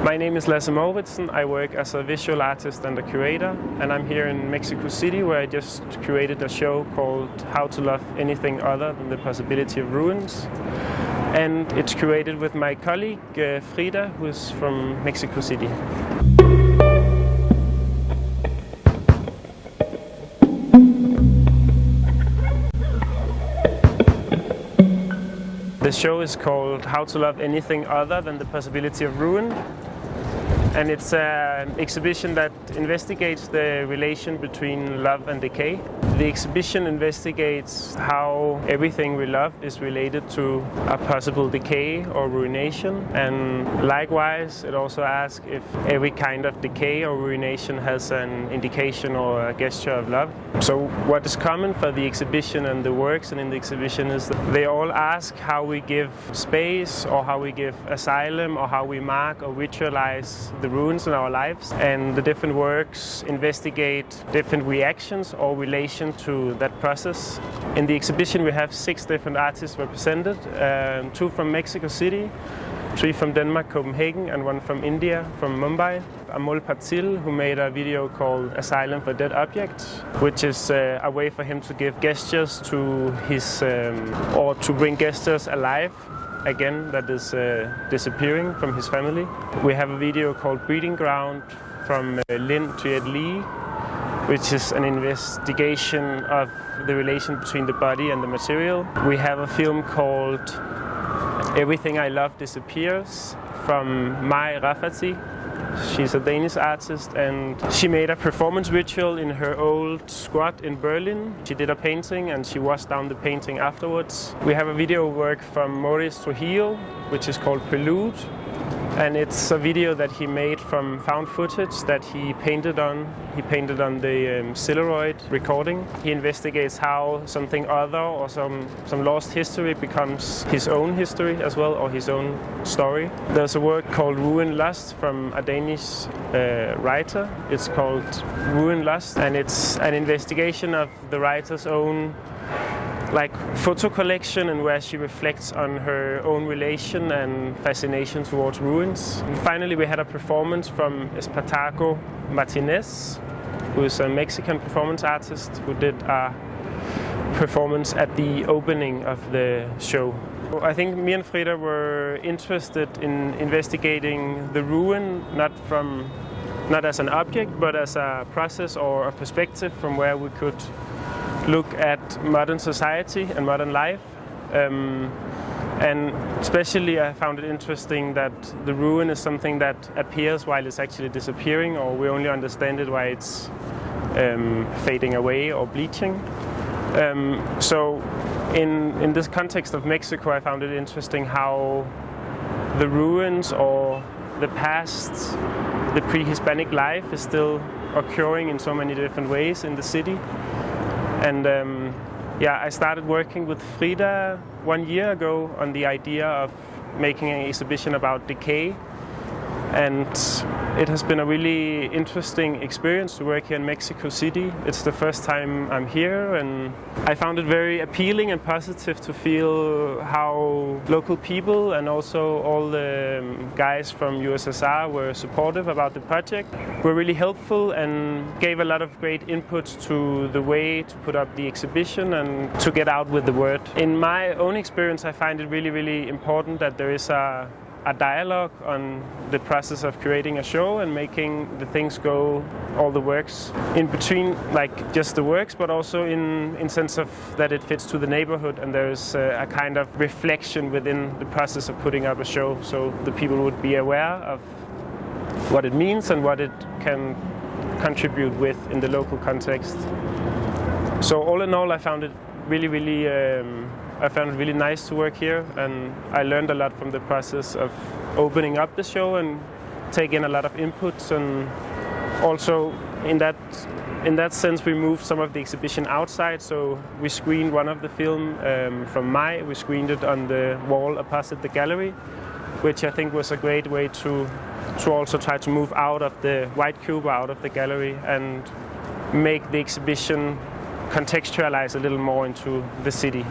My name is Lasse Mouritzen. I work as a visual artist and a curator, and I'm here in Mexico City where I just curated a show called How to Love Anything Other Than the Possibility of Ruins. And it's curated with my colleague Frida, who is from Mexico City. The show is called How to Love Anything Other Than the Possibility of Ruin. And it's an exhibition that investigates the relation between love and decay. The exhibition investigates how everything we love is related to a possible decay or ruination. And likewise, it also asks if every kind of decay or ruination has an indication or a gesture of love. So what is common for the exhibition and the works and in the exhibition is that they all ask how we give space or how we give asylum or how we mark or ritualize the ruins in our lives. And the different works investigate different reactions or relation to that process. In the exhibition we have 6 different artists represented, 2 from Mexico City, 3 from Denmark, Copenhagen, and 1 from India, from Mumbai. Amol Patil, who made a video called Asylum for Dead Objects, which is a way for him to give gestures to his, or to bring gestures alive again that is disappearing from his family. We have a video called Breeding Ground from Lin Tuyet Lee, which is an investigation of the relation between the body and the material. We have a film called Everything I Love Disappears from Mai Rafati. She's a Danish artist and she made a performance ritual in her old squat in Berlin. She did a painting and she washed down the painting afterwards. We have a video work from Maurice Trujillo, which is called Prelude. And it's a video that he made from found footage that he painted on. He painted on the Celluloid recording. He investigates how something other or some lost history becomes his own history as well, or his own story. There's a work called Ruin Lust from a Danish writer. It's called Ruin Lust, and it's an investigation of the writer's own photo collection and where she reflects on her own relation and fascination towards ruins. And finally, we had a performance from Espartaco Martinez, who is a Mexican performance artist who did a performance at the opening of the show. I think me and Frida were interested in investigating the ruin, not as an object, but as a process or a perspective from where we could look at modern society and modern life. And especially I found it interesting that the ruin is something that appears while it's actually disappearing, or we only understand it while it's fading away or bleaching. So in this context of Mexico, I found it interesting how the ruins or the past, the pre-Hispanic life is still occurring in so many different ways in the city. And I started working with Frida 1 year ago on the idea of making an exhibition about decay. And it has been a really interesting experience to work here in Mexico City. It's the first time I'm here, and I found it very appealing and positive to feel how local people and also all the guys from USSR were supportive about the project, were really helpful and gave a lot of great input to the way to put up the exhibition and to get out with the word. In my own experience, I find it really, really important that there is a dialogue on the process of creating a show and making the things go, all the works in between, just the works, but also in sense of that it fits to the neighborhood and there's a kind of reflection within the process of putting up a show, so the people would be aware of what it means and what it can contribute with in the local context. So all in all, I found it really nice to work here, and I learned a lot from the process of opening up the show and taking a lot of inputs, and also in that sense we moved some of the exhibition outside. So we screened one of the film from Mai, we screened it on the wall opposite the gallery, which I think was a great way to also try to move out of the white cube, out of the gallery, and make the exhibition contextualize a little more into the city.